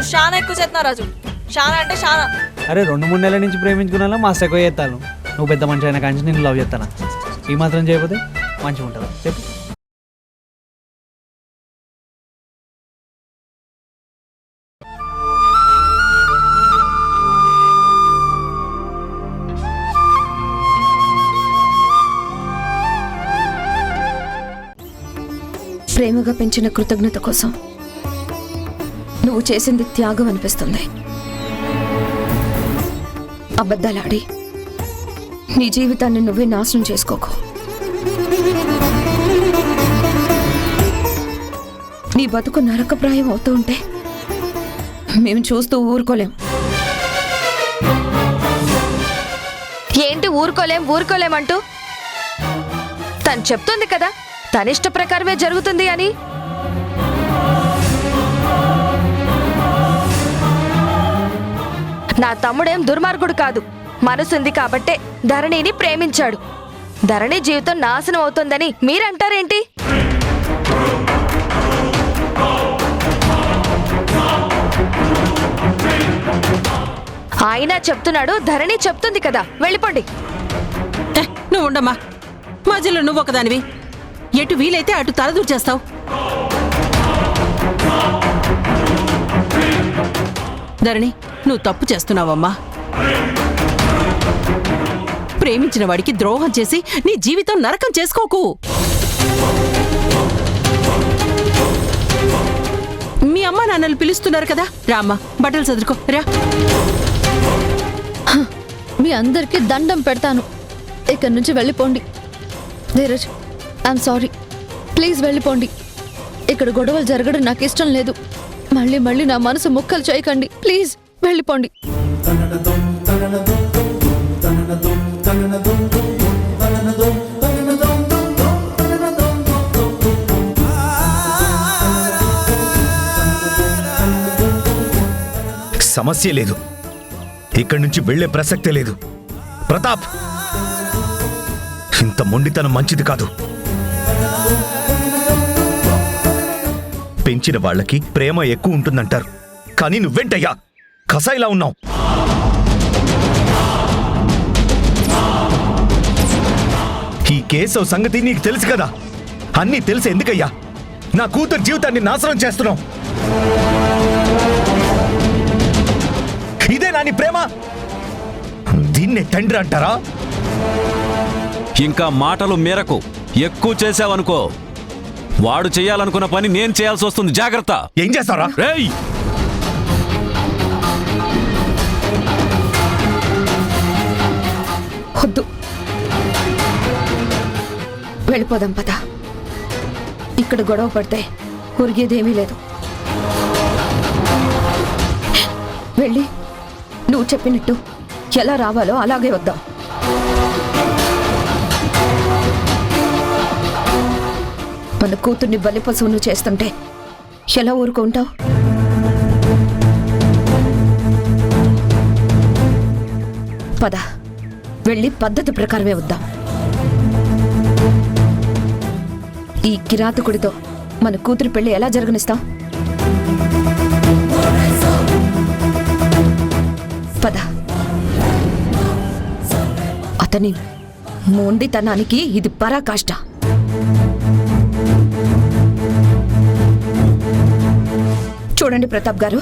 నువ్వు చాలా ఎక్కువ చేస్తున్నావు రాజు, చాలా అంటే చాలా. అరే 2-3 నెలల నుంచి ప్రేమించుకున్నా మస్తు ఎక్కువ చేస్తాను. నువ్వు పెద్ద మనిషి అయినా కానీ నేను లవ్ చేస్తాను. ఈ మాత్రం చేయకపోతే మంచిగా ఉంటుందా చెప్పు. ప్రేమగా పెంచిన కృతజ్ఞత కోసం నువ్వు చేసింది త్యాగం అనిపిస్తుంది. అబద్ధాలాడి నీ జీవితాన్ని నువ్వే నాశనం చేసుకోకు. నీ బతుకు నరకప్రాయం అవుతూ ఉంటే మేము చూస్తూ ఊరుకోలేం. ఏంటి ఊరుకోలేమంటూ? తను చెప్తుంది కదా తన ఇష్ట ప్రకారమే జరుగుతుంది అని. నా తమ్ముడేం దుర్మార్గుడు కాదు, మనసుంది కాబట్టే ధరణిని ప్రేమించాడు. ధరణి జీవితం నాశనం అవుతుందని మీరంటారేంటి? ఆయన చెప్తున్నాడు, ధరణి చెప్తుంది కదా, వెళ్ళిపోండి. నువ్వు ఉండమ్మా, మధ్యలో నువ్వు ఒకదానివి. ఎటు వీలైతే అటు తలదూర్చేస్తావు. ధరణి, నువ్వు తప్పు చేస్తున్నావమ్మా. ప్రేమించిన వాడికి ద్రోహం చేసి నీ జీవితం నరకం చేసుకోకు. మీ అమ్మ నాన్నలు పిలుస్తున్నారు కదా, రామ్మా బట్టలు చదువుకో రా. మీ అందరికీ దండం పెడతాను, ఇక్కడి నుంచి వెళ్ళిపోండి. ధీరజ్, ఐఎమ్ సారీ, ప్లీజ్ వెళ్ళిపోండి. ఇక్కడ గొడవలు జరగడం నాకు ఇష్టం లేదు. మళ్ళీ మళ్ళీ నా మనసు ముక్కలు చేయకండి, ప్లీజ్ వెళ్ళిపోండి. సమస్య లేదు, ఇక్కడి నుంచి వెళ్లే ప్రసక్తే లేదు. ప్రతాప్, ఇంత మొండితనం మంచిది కాదు. పెంచిన వాళ్ళకి ప్రేమ ఎక్కువ ఉంటుందంటారు, కానీ నువ్వేంటయ్యా కసాయిలా ఉన్నావు. ఈ కేశవ్ సంగతి నీకు తెలుసు కదా, అన్నీ తెలిసి ఎందుకయ్యా నా కూతురు జీవితాన్ని నాశనం చేస్తున్నావు? ఇదే నాని ప్రేమ? దీన్నే తండ్రి అంటారా? ఇంకా మాటలు మేరకు ఎక్కువ చేశావనుకో, వాడు చెయ్యాలనుకున్న పని నేను చేయాల్సి వస్తుంది. జాగ్రత్త. ఏం చేస్తారా? రేయ్, వద్దు, వెళ్ళిపోదాం పద. ఇక్కడ గొడవ పడితే ఉరిగేదేమీ లేదు. వెళ్ళి నువ్వు చెప్పినట్టు ఎలా రావాలో అలాగే వద్దాం. మన కూతుర్ని బలి పశువును చేస్తుంటే ఎలా ఊరుకుంటావు? పద, వెళ్ళి పద్ధతి ప్రకారమే వద్దాం. ఈ కిరాతకుడితో మన కూతురి పెళ్లి ఎలా జరగనిస్తాం? పద. అతని మొండితనానికి ఇది పరాకాష్ట. చూడండి ప్రతాప్ గారు,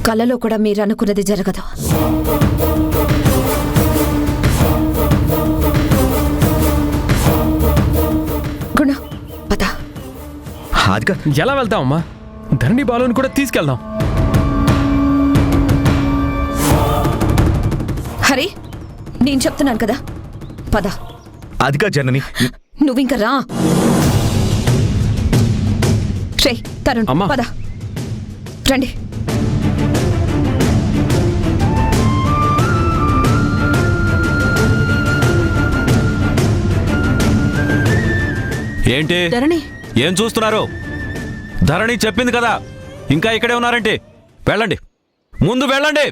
కలలో కూడా మీరు అనుకున్నది జరగదు. గుణ, పద. ఎలా వెళ్తామమ్మా? ధరణి బాలుని కూడా తీసుకెళ్దాం. హరి, నేను చెప్తున్నాను కదా, పద. అదిగా జనని, నువ్వింక రా. రే తరుణ్, పద రండి. ఏంటి ధరణి, ఏం చూస్తున్నారు? ధరణి చెప్పింది కదా, ఇంకా ఇక్కడే ఉన్నారంటే వెళ్ళండి, ముందు వెళ్ళండి.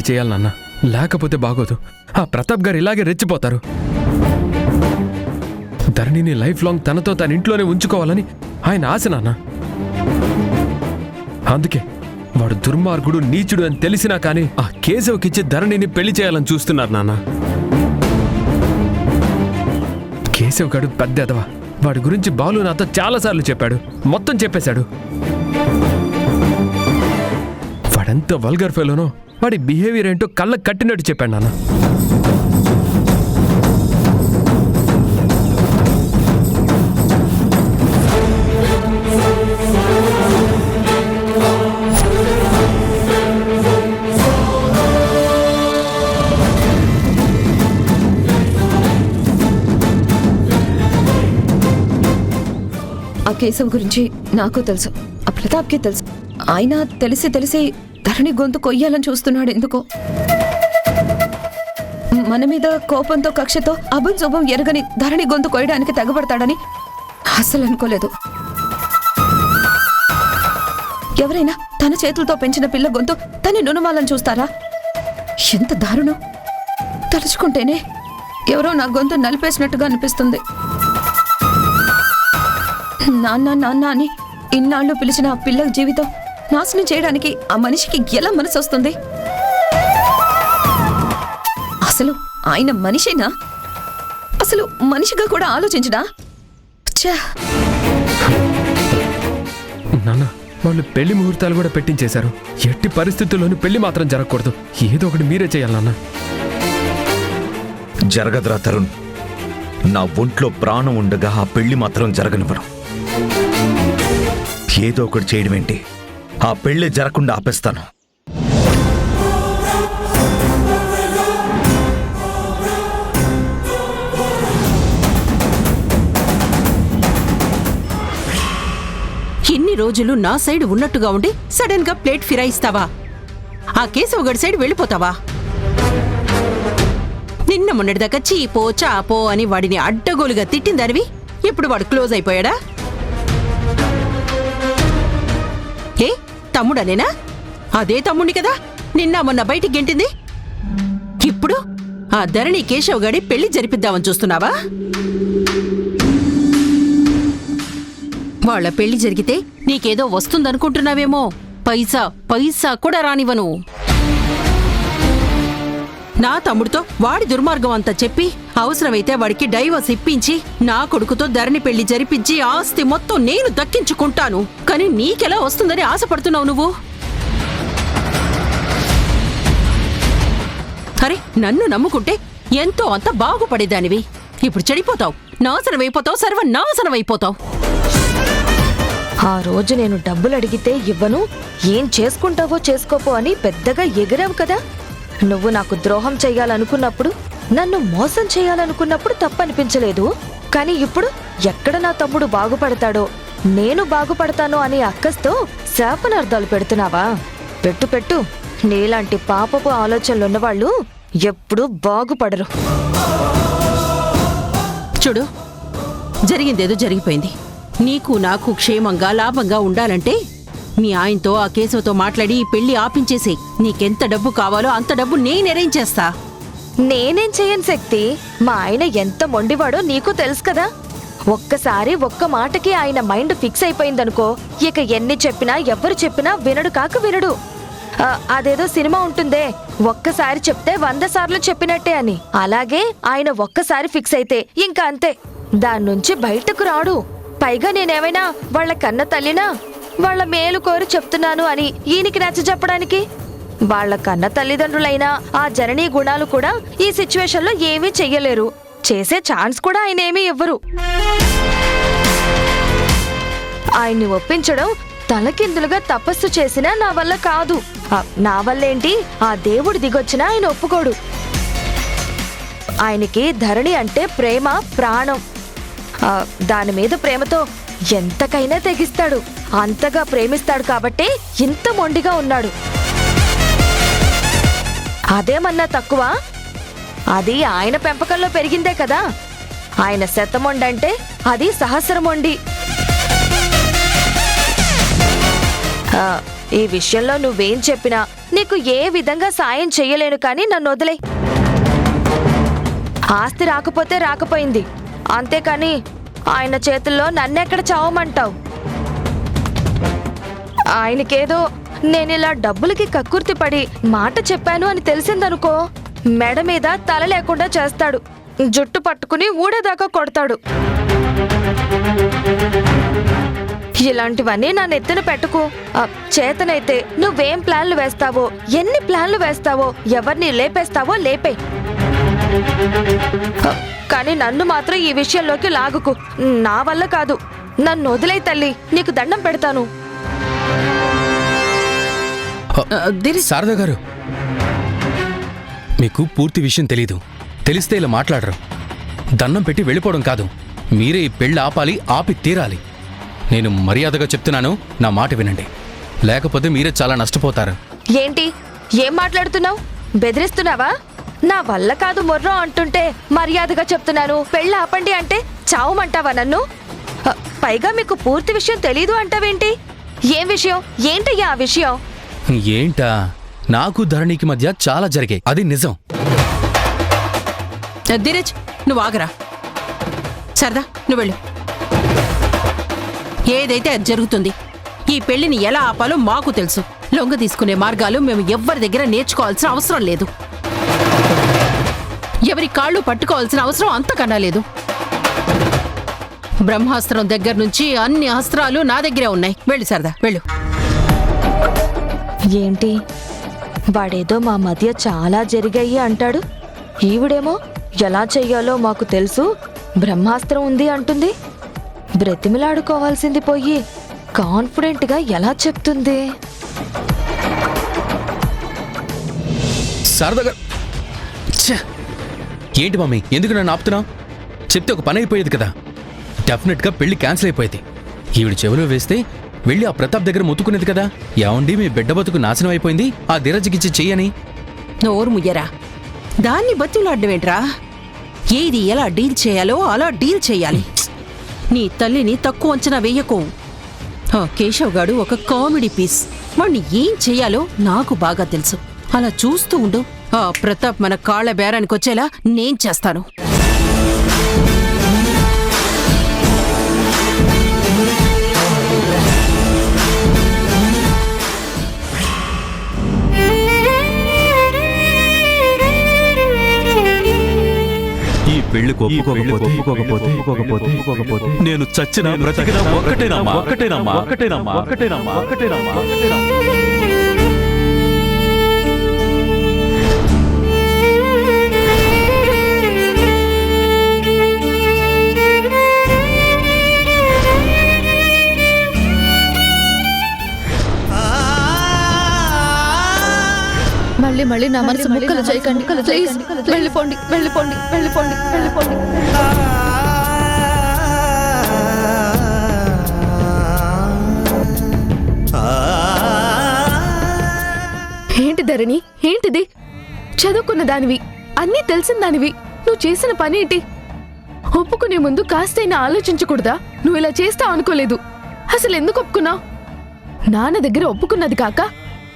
ఒకటి చేయాలి నాన్న, లేకపోతే బాగోదు. ఆ ప్రతాప్ గారు ఇలాగే రెచ్చిపోతారు. ధరణిని లైఫ్ లాంగ్ తనతో తన ఇంట్లోనే ఉంచుకోవాలని ఆయన ఆశ నాన్న. అందుకే వాడు దుర్మార్గుడు, నీచుడు అని తెలిసినా కానీ ఆ కేశవ్కిచ్చి ధరణిని పెళ్లి చేయాలని చూస్తున్నారు నాన్న. కేశవ్ గడు పెద్ద ఎదవా. వాడి గురించి బాలు నాతో చాలాసార్లు చెప్పాడు, మొత్తం చెప్పేశాడు. వాడెంత వల్గర్ ఫెలోనో, వాడి బిహేవియర్ ఏంటో కళ్ళకు కట్టినట్టు చెప్పాడు నాన్న. ఆ కేశవ్ గురించి నాకు తెలుసు, ఆ ప్రతాప్కి తెలుసు. ఆయన తెలిసి తెలిసి ధరణి గొంతు కొయ్యాలని చూస్తున్నాడు. ఎందుకో మన మీద కోపంతో, కక్షతో అభం శుభం ఎరగని ధరణి గొంతు కొయ్యడానికి తెగబడతాడని అసలు అనుకోలేదు. ఎవరైనా తన చేతులతో పెంచిన పిల్ల గొంతు తన్ని నునుమాలని చూస్తారా? ఎంత దారుణం! తలుచుకుంటేనే ఎవరో నా గొంతు నలిపేసినట్టుగా అనిపిస్తుంది. నాన్న నాన్న అని ఇన్నాళ్ళు పిలిచిన ఆ పిల్ల జీవితం నాశనం చేయడానికి ఆ మనిషికి ఎలా మనసు వస్తుంది? అసలు ఆయన మనిషేనా? అసలు మనిషిగా కూడా ఆలోచించడా? నాన్న, వాళ్ళు పెళ్లి ముహూర్తాలు కూడా పెట్టించేశారు. ఎట్టి పరిస్థితుల్లోనూ పెళ్లి మాత్రం జరగకూడదు. ఏదో ఒకటి మీరే చేయాలి నాన్న. జరగదురా తరుణ్. నా ఒంట్లో ప్రాణం ఉండగా ఆ పెళ్లి మాత్రం జరగనివ్వను. ఏదో ఒకటి చేయడం ఏంటి? ఆ పెళ్లి జరగకుండా ఆపేస్తాను. ఇన్ని రోజులు నా సైడ్ ఉన్నట్టుగా ఉండి సడన్ గా ప్లేట్ ఫిరాయిస్తావా? ఆ కేశవ్ గడి సైడ్ వెళ్ళిపోతావా? నిన్న మొన్నటిదాకా చీపో చాపో అని వాడిని అడ్డగోలుగా తిట్టిందనివి ఇప్పుడు వాడు క్లోజ్ అయిపోయాడా? ఏ తమ్ముడనేనా? అదే తమ్ముడిని కదా నిన్న మొన్న బయటికి గెంటింది. ఇప్పుడు ఆ ధరణి కేశవ్ గడి పెళ్లి జరిపిద్దామని చూస్తున్నావా? వాళ్ళ పెళ్లి జరిగితే నీకేదో వస్తుందనుకుంటున్నావేమో. పైసా పైసా కూడా రానివ్వను. నా తమ్ముడితో వాడి దుర్మార్గం అంతా చెప్పి అవసరమైతే వాడికి డైవర్స్ ఇప్పించి నా కొడుకుతో ధరణి పెళ్లి జరిపించి ఆస్తి మొత్తం నేను దక్కించుకుంటాను. కానీ నీకెలా వస్తుందని ఆశపడుతున్నావు నువ్వు? అరే, నన్ను నమ్ముకుంటే ఎంతో అంత బాగుపడేదానివి. ఇప్పుడు చెడిపోతావు, నాశనమైపోతావు, సర్వనాశనమైపోతావు. ఆ రోజు నేను డబ్బులు అడిగితే ఇవ్వను, ఏం చేసుకుంటావో చేసుకోపో అని పెద్దగా ఎగిరావు కదా. నువ్వు నాకు ద్రోహం చెయ్యాలనుకున్నప్పుడు, నన్ను మోసం చేయాలనుకున్నప్పుడు తప్పనిపించలేదు. కానీ ఇప్పుడు ఎక్కడ నా తమ్ముడు బాగుపడతాడో, నేను బాగుపడతానో అని అక్కస్తో శాపనార్థాలు పెడుతున్నావా? పెట్టు పెట్టు. నీలాంటి పాపపు ఆలోచనలున్నవాళ్ళు ఎప్పుడూ బాగుపడరు. చూడు, జరిగిందేదో జరిగిపోయింది. నీకు నాకు క్షేమంగా లాభంగా ఉండాలంటే మీ ఆయనతో ఆ కేశవతో మాట్లాడి ఈ పెళ్లి ఆపించేసి నీకెంత డబ్బు కావాలో అంత డబ్బు నేను అరేంజ్ చేస్తా. నేనేం చేయను శక్తి. మా ఆయన ఎంత మొండివాడో నీకు తెలుసు కదా. ఒక్కసారి ఒక్క మాటకి ఆయన మైండ్ ఫిక్స్ అయిపోయిందనుకో, ఇక ఎన్ని చెప్పినా ఎవరు చెప్పినా వినడు కాక వినడు. అదేదో సినిమా ఉంటుందే, ఒక్కసారి చెప్తే 100 సార్లు చెప్పినట్టే అని. అలాగే ఆయన ఒక్కసారి ఫిక్స్ అయితే ఇంకా అంతే, దాని నుంచి బయటకు రాడు. పైగా నేనేమైనా వాళ్ళ కన్న తల్లినా? వాళ్ళ మేలు కోరి చెప్తున్నాను అని ఈయనకి నచ్చ చెప్పడానికి? వాళ్ళ కన్న తల్లిదండ్రులైనా ఆ జననీ గుణాలు కూడా ఈ సిచ్యువేషన్లో ఏమీ చెయ్యలేరు. చేసే ఛాన్స్ కూడా ఆయన ఏమీ ఇవ్వరు. ఆయన్ని ఒప్పించడం తలకిందులుగా తపస్సు చేసినా నా వల్ల కాదు. నా వల్లేంటి, ఆ దేవుడు దిగొచ్చినా ఆయన ఒప్పుకోడు. ఆయనకి ధరణి అంటే ప్రేమ, ప్రాణం. దాని మీద ప్రేమతో ఎంతకైనా తెగిస్తాడు. అంతగా ప్రేమిస్తాడు కాబట్టే ఇంత మొండిగా ఉన్నాడు. అదేమన్నా తక్కువ? అది ఆయన పెంపకంలో పెరిగిందే కదా. ఆయన శతమొండంటే అది సహస్రమొండి. ఈ విషయంలో నువ్వేం చెప్పినా నీకు ఏ విధంగా సాయం చెయ్యలేను కానీ నన్ను వదిలే. ఆస్తి రాకపోతే రాకపోయింది, అంతేకాని ఆయన చేతుల్లో నన్నెక్కడ చావమంటావు? ఆయనకేదో నేనిలా డబ్బులకి కక్కుర్తి పడి మాట చెప్పాను అని తెలిసిందనుకో, మెడ మీద తల లేకుండా చేస్తాడు, జుట్టు పట్టుకుని ఊడేదాకా కొడతాడు. ఇలాంటివన్నీ నా నెత్తిన పెట్టుకు. చేతనైతే నువ్వేం ప్లాన్లు వేస్తావో, ఎన్ని ప్లాన్లు వేస్తావో, ఎవరిని లేపేస్తావో లేపే, కానీ నన్ను మాత్రం ఈ విషయంలోకి లాగుకు. నా వల్ల కాదు, నన్ను వదిలే తల్లి, నీకు దండం పెడతాను. శారదా గారు, మీకు పూర్తి విషయం తెలీదు. తెలిస్తే ఇలా మాట్లాడరు. దండం పెట్టి వెళ్ళిపోవడం కాదు, మీరే ఈ పెళ్ళి ఆపాలి, ఆపి తీరాలి. నేను మర్యాదగా చెప్తున్నాను, నా మాట వినండి, లేకపోతే మీరే చాలా నష్టపోతారు. ఏంటి, ఏం మాట్లాడుతున్నావు? బెదిరిస్తున్నావా? నా వల్ల కాదు మొర్రో అంటుంటే మర్యాదగా చెప్తున్నాను, పెళ్ళి ఆపండి అంటే చావమంటావా నన్ను? పైగా మీకు పూర్తి విషయం తెలీదు అంటావేంటి? ఏం విషయం? ఏంటయ్యా ఆ విషయం? ఏంటా, నాకు ధరణికి మధ్య చాలా జరిగాయి, అది నిజం. ధీరజ్, నువ్వు ఆగరా. సరదా, నువ్వు వెళ్ళు. ఏదైతే అది జరుగుతుంది. ఈ పెళ్లిని ఎలా ఆపాలో మాకు తెలుసు. లొంగ తీసుకునే మార్గాలు మేము ఎవ్వరి దగ్గర నేర్చుకోవాల్సిన అవసరం లేదు. ఎవరి కాళ్ళు పట్టుకోవాల్సిన అవసరం అంతకన్నా లేదు. బ్రహ్మాస్త్రం దగ్గర నుంచి అన్ని అస్త్రాలు నా దగ్గరే ఉన్నాయి. వెళ్ళు సరదా, వెళ్ళు. ఏంటి, వాడేదో మా మధ్య చాలా జరిగాయి అంటాడు, ఈవిడేమో ఎలా చెయ్యాలో మాకు తెలుసు, బ్రహ్మాస్త్రం ఉంది అంటుంది. బ్రతిమిలాడుకోవాల్సింది పోయి కాన్ఫిడెంట్గా ఎలా చెప్తుంది? శారదా గారు, ఏంటి మమ్మీ, ఎందుకు నన్ను ఆపుతున్నావు? చెప్తే ఒక పని అయిపోయేది కదా. డెఫినెట్గా పెళ్లి క్యాన్సిల్ అయిపోయేది. ఈవిడ చెవిలో వేస్తే వెళ్ళి ఆ ప్రతాప్ దగ్గర మొత్తుకునేది కదా, ఏమండి మీ బిడ్డ బతుకు నాశనం అయిపోయింది, ఆ ధీరజ్కిచ్చి చెయ్యని. నోరు ముయ్యరా. దాన్ని బతులాడ్డమేంట్రా? ఏది ఎలా డీల్ చేయాలో అలా డీల్ చేయాలి. నీ తల్లిని తక్కువ అంచనా వేయకు. ఆ కేశవ్ గాడు ఒక కామెడీ పీస్. వాణ్ణి ఏం చెయ్యాలో నాకు బాగా తెలుసు. అలా చూస్తూ ఉండు. ఆ ప్రతాప్ మన కాళ్ల బేరానికి వచ్చేలా నేను చేస్తాను. ఈ పెళ్లి నేను చచ్చిన బ్రతికినా ఒకటేనమ్మా. మళ్ళీ మళ్ళీ నా మనసు ముక్కలు చేయకండి ప్లీజ్. వెళ్ళిపోండి, వెళ్ళిపోండి, వెళ్ళిపోండి, వెళ్ళిపోండి. ఏంటి ధరణి, ఏంటిది? చదువుకున్న దానివి, అన్నీ తెలిసిన దానివి, నువ్వు చేసిన పని ఏంటి? ఒప్పుకునే ముందు కాస్తైనా ఆలోచించకూడదా? నువ్వు ఇలా చేస్తావు అనుకోలేదు. అసలు ఎందుకు ఒప్పుకున్నావు? నాన్న దగ్గర ఒప్పుకున్నది కాక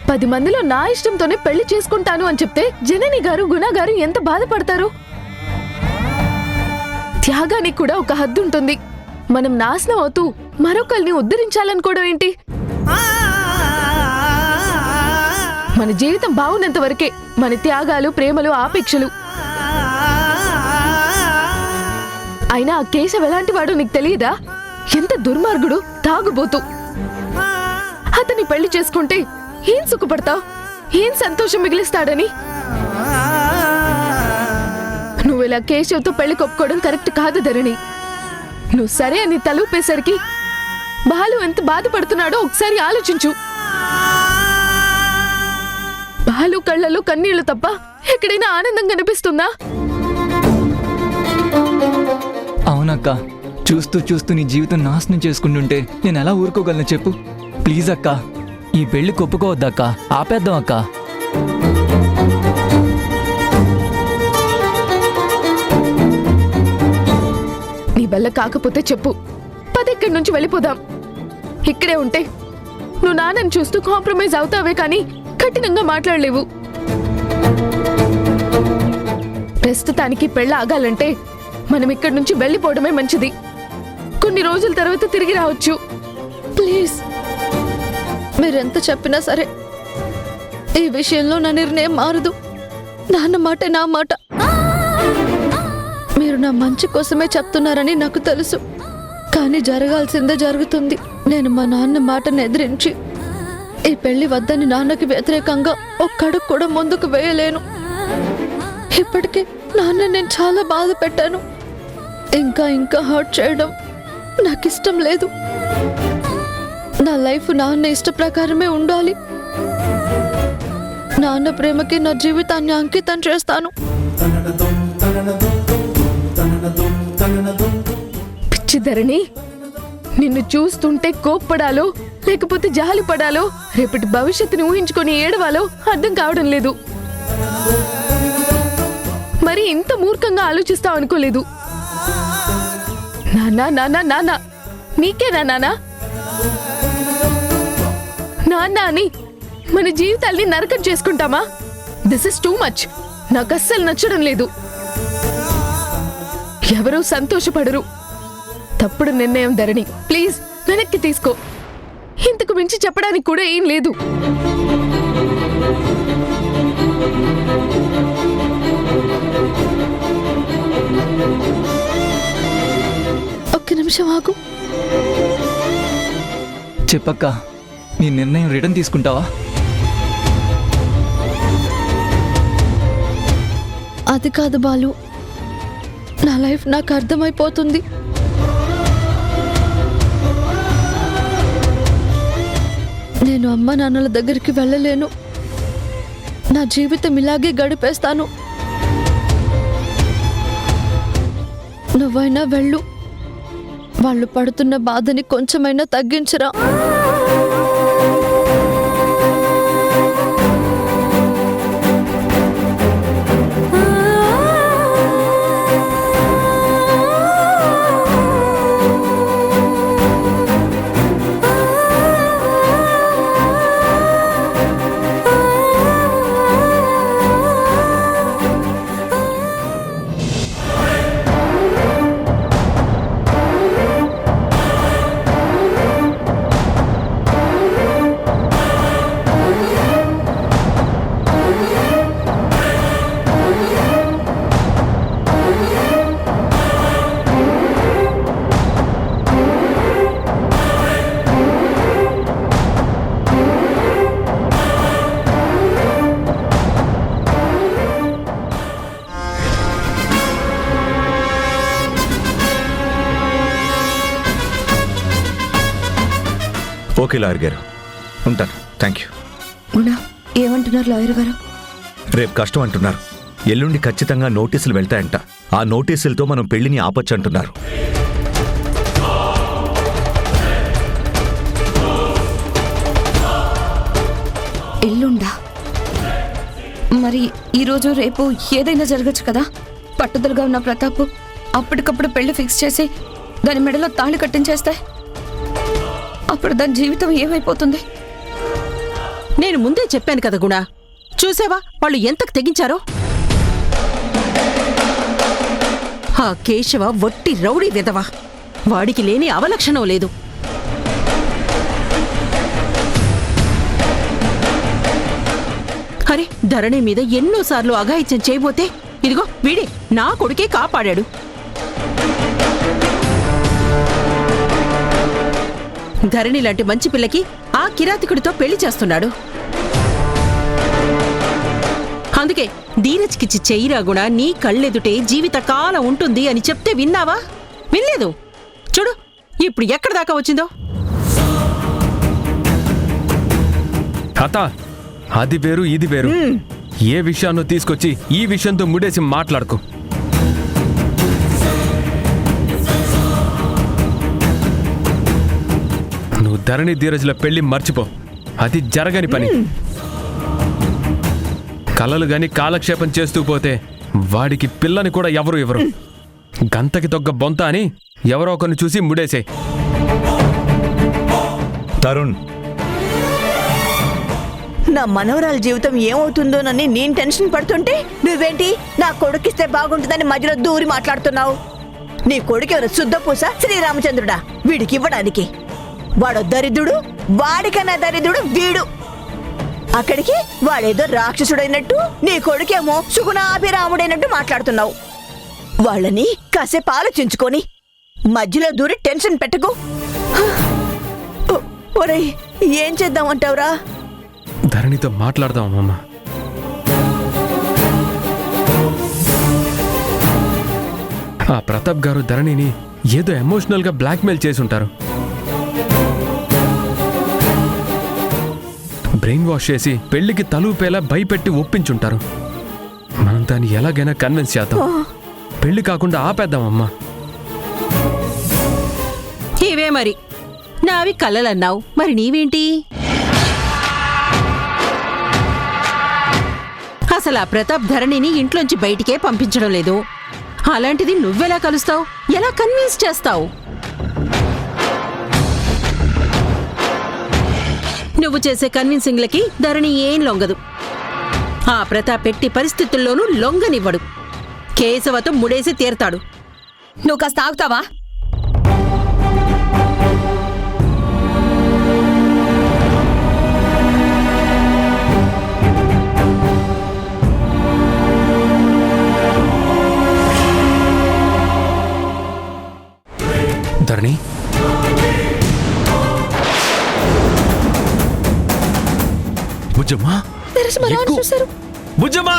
10 మందిలో నా ఇష్టంతోనే పెళ్లి చేసుకుంటాను అని చెప్తే జనని గారు, గుణ గారు ఎంత బాధపడతారు? త్యాగానికి కూడా ఒక హద్దు ఉంటుంది. మనం నాశనం అవుతూ మరొకరిని ఉద్ధరించాలనుకోవడం ఏంటి? మన జీవితం బాగున్నంత వరకే మన త్యాగాలు, ప్రేమలు, ఆపేక్షలు. అయినా ఆ కేశవ్ ఎలాంటి వాడో నీకు తెలియదా? ఎంత దుర్మార్గుడు, తాగుబోతూ. అతన్ని పెళ్లి చేసుకుంటే ఏం సుఖపడతావు, ఏం సంతోషం మిగిలిస్తాడని? నువ్వు ఇలా కేశవ్తో పెళ్లి కొప్పుకోవడం కరెక్ట్ కాదు ధరణి. నువ్వు సరే అని తలూపేసరికి బాలు ఎంత బాధపడుతున్నాడో ఒకసారి ఆలోచించు. బాలు కళ్ళలో కన్నీళ్లు తప్ప ఎక్కడైనా ఆనందం కనిపిస్తుందా? అవునక్క, చూస్తూ చూస్తూ నీ జీవితం నాశనం చేసుకుంటుంటే నేను ఎలా ఊరుకోగలను చెప్పు? ప్లీజ్ అక్క, ఈ పెళ్లి కొప్పుకోవద్దక్క, ఆపేద్దాం అక్క. నీ వల్ల కాకపోతే చెప్పు, పదెక్కడి నుంచి వెళ్ళిపోదాం. ఇక్కడే ఉంటే నువ్వు నాన్నని చూస్తూ కాంప్రమైజ్ అవుతావే కానీ కఠినంగా మాట్లాడలేవు. ప్రస్తుతానికి పెళ్ళ ఆగాలంటే మనం ఇక్కడి నుంచి వెళ్ళిపోవడమే మంచిది. కొన్ని రోజుల తర్వాత తిరిగి రావచ్చు. ప్లీజ్, మీరెంత చెప్పినా సరే ఈ విషయంలో నా నిర్ణయం మారదు. నాన్న మాట నా మాట. మీరు నా మంచి కోసమే చెప్తున్నారని నాకు తెలుసు, కానీ జరగాల్సిందే జరుగుతుంది. నేను మా నాన్న మాటను ఎదిరించి ఈ పెళ్లి వద్దని నాన్నకి వ్యతిరేకంగా ఒక్కడుగు కూడా ముందుకు వేయలేను. ఇప్పటికే నాన్న నేను చాలా బాధ పెట్టాను. ఇంకా ఇంకా హర్ట్ చేయడం నాకు ఇష్టం లేదు. నా లైఫ్ నాన్న ఇష్ట ప్రకారమే ఉండాలి. నాన్న ప్రేమకి నా జీవితాన్ని అంకితం చేస్తాను. పిచ్చి ధరణి, నిన్ను చూస్తుంటే కోప్పడాలో లేకపోతే జాలి పడాలో రేపటి భవిష్యత్తుని ఊహించుకొని ఏడవాలో అర్థం కావడం లేదు. మరి ఇంత మూర్ఖంగా ఆలోచిస్తావు అనుకోలేదు. నానా నానా నానా నీకేనా నానా నాన్న అని మన జీవితాల్ని నరకం చేసుకుంటామా? This is too much. నాకు అస్సలు నచ్చడం లేదు. ఎవరూ సంతోషపడరు. తప్పుడు నిర్ణయం ధరణి, ప్లీజ్ వెనక్కి తీసుకో. ఇంతకు మించి చెప్పడానికి కూడా ఏం లేదు. ఒక్క నిమిషం ఆగు. చెప్పక్క, నీ నిర్ణయం రిటర్న్ తీసుకుంటావా? అది కాదు బాలు, నా లైఫ్ నాకు అర్థమైపోతుంది. నేను అమ్మ నాన్నల దగ్గరికి వెళ్ళలేను. నా జీవితం ఇలాగే గడిపేస్తాను. నువ్వైనా వెళ్ళు. వాళ్ళు పడుతున్న బాధని కొంచెమైనా తగ్గించరా. ఓకే లాయర్ గారు, ఉంటాను. Thank you. ఏమంటున్నారు లాయర్ గారు? రేపు కష్టం అంటున్నారు. ఎల్లుండి ఖచ్చితంగా నోటీసులు వెళ్తాయంట. ఆ నోటీసులతో మనం పెళ్లిని ఆపచ్చు అంటున్నారు. ఎల్లుండా? మరి ఈరోజు రేపు ఏదైనా జరగచ్చు కదా. పట్టుదలగా ఉన్న ప్రతాప్ అప్పటికప్పుడు పెళ్లి ఫిక్స్ చేసి దాని మెడలో తాళి కట్టించేస్తే అప్పుడు దాని జీవితం ఏమైపోతుంది? నేను ముందే చెప్పాను కదా గుణ, చూసావా వాళ్ళు ఎంతకు తెగించారో. ఆ కేశవ వట్టి రౌడీ విధవా. వాడికి లేని అవలక్షణం లేదు. అరే, ధరణి మీద ఎన్నోసార్లు అఘాయిత్యం చేయబోతే ఇదిగో వీడే నా కొడుకే కాపాడాడు. ధరణి లాంటి మంచి పిల్లకి ఆ కిరాతకుడితో పెళ్లి చేస్తున్నాడు. అందుకే ధీరజ్కిచ్చి చెయ్యిరా గుణ, నీ కళ్ళెదుటే జీవితకాలం ఉంటుంది అని చెప్తే విన్నావా? వినలేదు. చూడు ఇప్పుడు ఎక్కడ దాకా వచ్చిందో. అత అది వేరు ఇది వేరు. ఏ విషయాన్ని తీసుకొచ్చి ఈ విషయంతో ముడేసి మాట్లాడుకో. నువ్వు ధరణి ధీరజ్ల పెళ్లి మర్చిపో. అది జరగని పని. కలలు గాని కాలక్షేపం చేస్తూ పోతే వాడికి పిల్లని కూడా ఎవరు ఇవ్వరు. గంతకి తొగ్గ బొంత అని ఎవరో ఒకరిని చూసి ముడేసే. తరుణ్, నా మనవరాల జీవితం ఏమవుతుందోనని నేను టెన్షన్ పడుతుంటే నువ్వేంటి నా కొడుకిస్తే బాగుంటుందని మధ్యలో దూరి మాట్లాడుతున్నావు. నీ కొడుకు ఎవరు శుద్ధపూస శ్రీరామచంద్రుడా వీడికి ఇవ్వడానికి? వాడో దరిద్రుడు, వాడికన్నా దరిద్రుడు వీడు. అక్కడికి వాడేదో రాక్షసుడైనట్టు, నీ కొడుకేమో సుగుణాభిరాముడైనట్టు మాట్లాడుతున్నావు. వాళ్ళని కాసేపు ఆలోచించుకొని మధ్యలో దూరి టెన్షన్ పెట్టకు. ఒరేయ్, ఏం చేద్దామంటావురా? ధరణితో మాట్లాడదాం అమ్మమ్మ. ఆ ప్రతాప్ గారు ధరణిని ఏదో ఎమోషనల్గా బ్లాక్మెయిల్ చేసి ఉంటారు. బ్రెయిన్ వాష్ చేసి పెళ్లికి తలూపేలా భయపెట్టి ఒప్పించుంటారు. మనం దాన్ని ఎలాగైనా కన్విన్స్ చేద్దాం. పెళ్లి కాకుండా ఆపేద్దామమ్మా. ఇవే మరి నావి కలలన్నావు, మరి నీవేంటి? అసలు ఆ ప్రతాప్ ధరణిని ఇంట్లోంచి బయటికే పంపించడం లేదు. అలాంటిది నువ్వెలా కలుస్తావు? ఎలా కన్విన్స్ చేస్తావు? నువ్వు చేసే కన్విన్సింగ్లకి ధరణి ఏం లొంగదు. ఆ ప్రతాప్ ఎట్టి పరిస్థితుల్లోనూ లొంగనివ్వడు. కేశవతో ముడేసి తీరతాడు. నువ్వు కాస్త ఆగుతావా? ధరణి, బుజ్జమ్మా, చూసారు బుజ్జమ్మా!